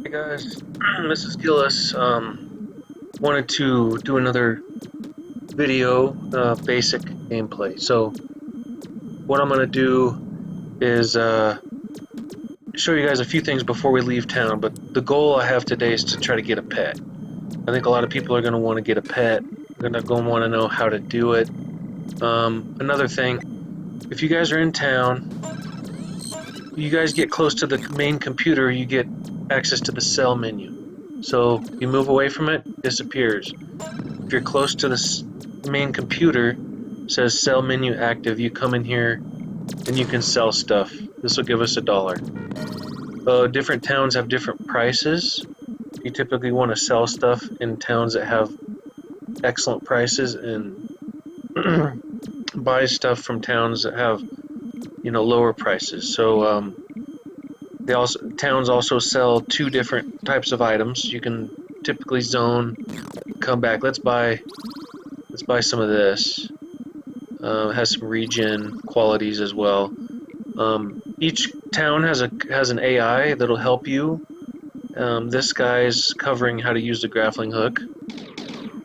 Hey guys, this is Gillis. Wanted to do another video, basic gameplay. So what I'm gonna do is show you guys a few things before we leave town. But the goal I have today is to try to get a pet. I think a lot of people are gonna want to get a pet. They're gonna want to know how to do it. Another thing, if you guys are in town, you guys get close to the main computer, you get access to the cell menu. So you move away from it, it disappears. If you're close to the main computer, it says sell menu active. You come in here and you can sell stuff. This will give us $1. Different towns have different prices. You typically want to sell stuff in towns that have excellent prices and buy stuff from towns that have, lower prices. So towns also sell two different types of items. You can typically zone, come back. Let's buy some of this. It has some regen qualities as well. Each town has an AI that'll help you. This guy's covering how to use the grappling hook.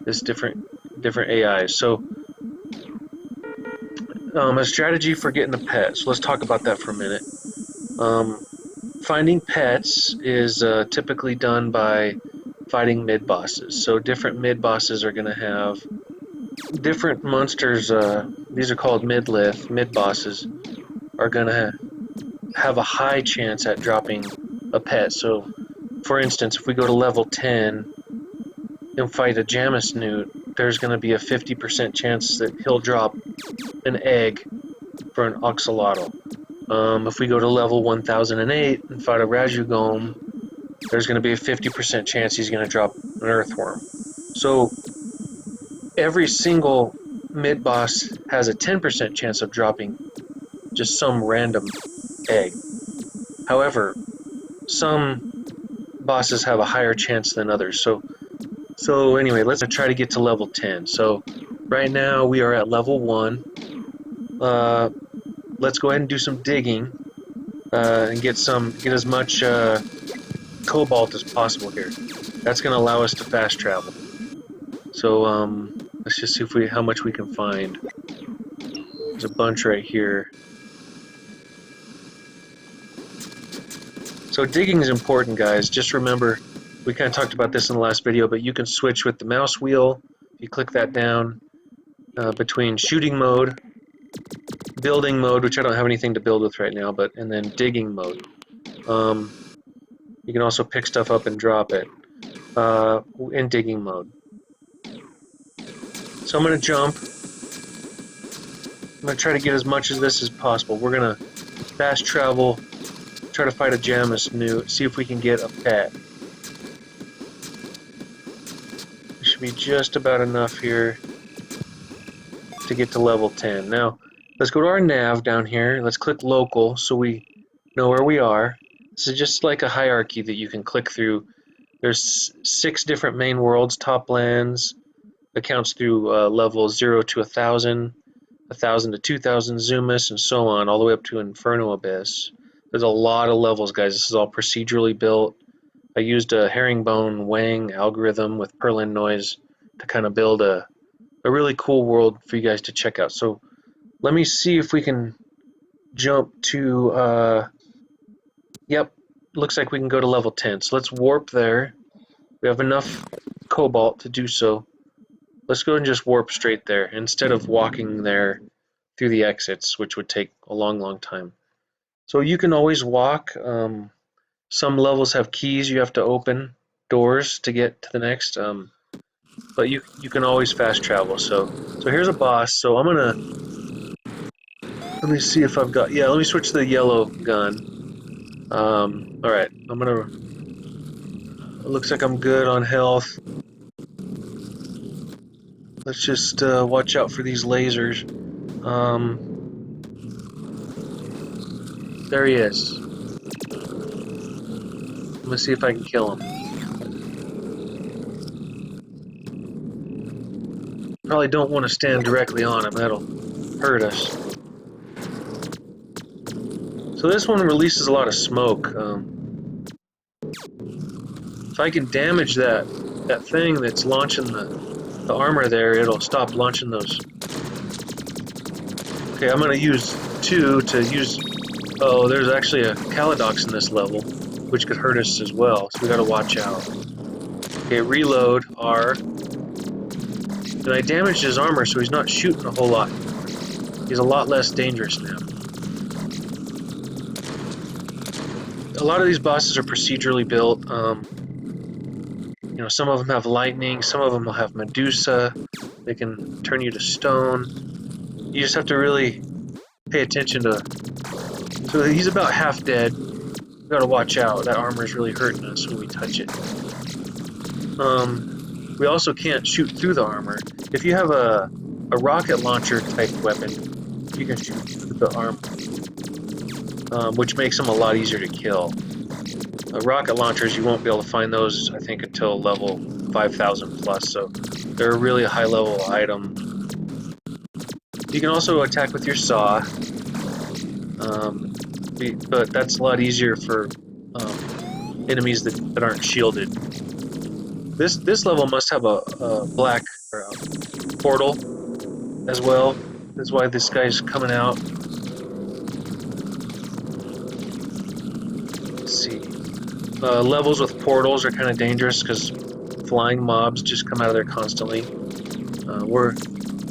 There's different AIs. So a strategy for getting a pet. So let's talk about that for a minute. Finding pets is typically done by fighting mid-bosses. So different mid-bosses are going to have different monsters. These are called mid-bosses are going to have a high chance at dropping a pet. So, for instance, if we go to level 10 and fight a Jamesnute, there's going to be a 50% chance that he'll drop an egg for an Oxalotl. If we go to level 1008 and fight a Rajugome, there's going to be a 50% chance he's going to drop an Earthworm. So every single mid-boss has a 10% chance of dropping just some random egg. However, some bosses have a higher chance than others. So anyway, let's try to get to level 10. So right now we are at level 1. Let's go ahead and do some digging and get as much cobalt as possible here. That's going to allow us to fast travel. So let's just see how much we can find. There's a bunch right here. So digging is important, guys. Just remember, we kind of talked about this in the last video, but you can switch with the mouse wheel. If you click that down between shooting mode, building mode, which I don't have anything to build with right now, and then digging mode. You can also pick stuff up and drop it in digging mode. So I'm going to jump. I'm going to try to get as much of this as possible. We're going to fast travel, try to fight a Jamesnute, see if we can get a pet. There should be just about enough here to get to level 10. Now, let's go to our nav down here. Let's click local so we know where we are. This is just like a hierarchy that you can click through. There's 6 different main worlds, top lands, accounts through level 0 to 1,000, 1,000 to 2,000, Zumas, and so on, all the way up to Inferno Abyss. There's a lot of levels, guys. This is all procedurally built. I used a herringbone Wang algorithm with Perlin noise to kind of build a really cool world for you guys to check out. So let me see if we can jump to, yep, looks like we can go to level 10. So let's warp there. We have enough cobalt to do so. Let's go and just warp straight there instead of walking there through the exits, which would take a long, long time. So you can always walk. Some levels have keys you have to open, doors to get to the next. But you can always fast travel. So here's a boss. So I'm gonna, let me see if I've got, yeah, let me switch to the yellow gun. All right, I'm gonna, it looks like I'm good on health. Let's just watch out for these lasers. There he is. I'm gonna see if I can kill him. Probably don't want to stand directly on him, that'll hurt us. So this one releases a lot of smoke. If I can damage that thing that's launching the armor there, it'll stop launching those. Okay, I'm gonna use 2 to use. Oh, there's actually a Caladox in this level, which could hurt us as well, so we gotta watch out. Okay, reload R. And I damaged his armor, so he's not shooting a whole lot. He's a lot less dangerous now. A lot of these bosses are procedurally built. You know, some of them have lightning, some of them will have Medusa. They can turn you to stone. You just have to really pay attention to. So he's about half dead. We gotta watch out. That armor is really hurting us when we touch it. We also can't shoot through the armor. If you have a rocket launcher type weapon, you can shoot through the armor, which makes them a lot easier to kill. Rocket launchers, you won't be able to find those, I think, until level 5,000 plus, so they're a really high level item. You can also attack with your saw, but that's a lot easier for enemies that aren't shielded. This level must have a black or a portal as well. That's why this guy's coming out. Let's see. Levels with portals are kind of dangerous because flying mobs just come out of there constantly.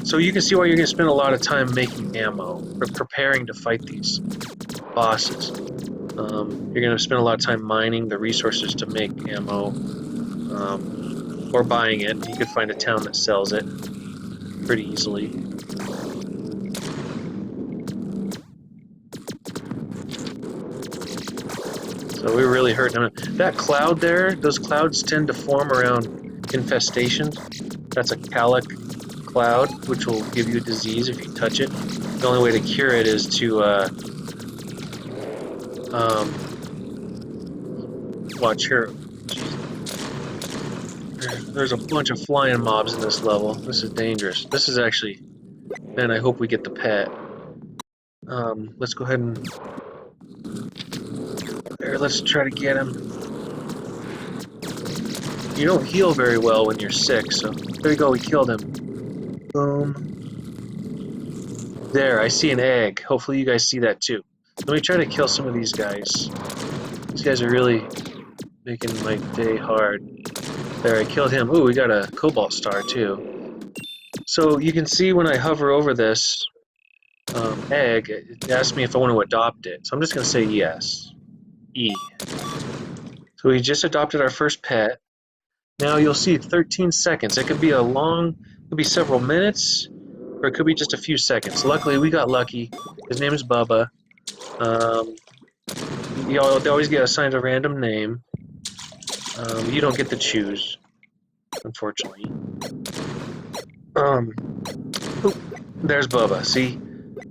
So you can see why you're going to spend a lot of time making ammo, or preparing to fight these bosses. You're going to spend a lot of time mining the resources to make ammo, or buying it. You could find a town that sells it pretty easily. So we're really hurting them. That cloud there, those clouds tend to form around infestations. That's a calic cloud, which will give you a disease if you touch it. The only way to cure it is to watch here. There's a bunch of flying mobs in this level. This is dangerous. This is actually, man, I hope we get the pet. Let's go ahead and there, let's try to get him. You don't heal very well when you're sick, so there you go, we killed him. Boom. There, I see an egg. Hopefully you guys see that too. Let me try to kill some of these guys. These guys are really making my day hard. There, I killed him. Ooh, we got a cobalt star too. So you can see when I hover over this egg, it asks me if I want to adopt it. So I'm just going to say yes. E. So we just adopted our first pet. Now you'll see 13 seconds. It could be it could be several minutes, or it could be just a few seconds. Luckily, we got lucky. His name is Bubba. They always get assigned a random name. You don't get to choose, unfortunately. Oop, there's Bubba. See?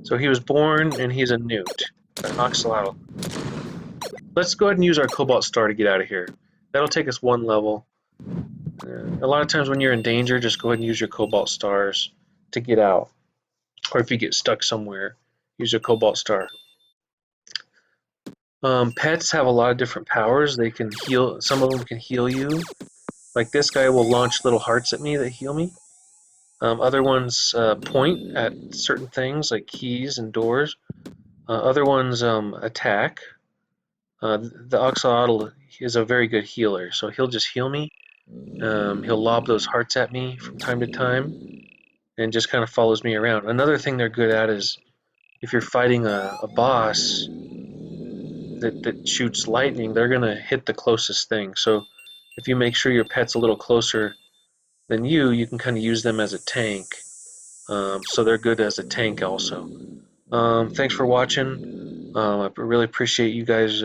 So he was born, and he's a newt, an axolotl. Let's go ahead and use our cobalt star to get out of here. That'll take us one level. A lot of times when you're in danger, just go ahead and use your cobalt stars to get out. Or if you get stuck somewhere, use your cobalt star. Pets have a lot of different powers. They can heal. Some of them can heal you. Like this guy will launch little hearts at me that heal me. Other ones point at certain things like keys and doors. Other ones attack. The axolotl is a very good healer, so he'll just heal me. He'll lob those hearts at me from time to time and just kind of follows me around. Another thing they're good at is if you're fighting a boss that shoots lightning, they're going to hit the closest thing. So if you make sure your pet's a little closer than you can kind of use them as a tank. So they're good as a tank also. Thanks for watching. I really appreciate you guys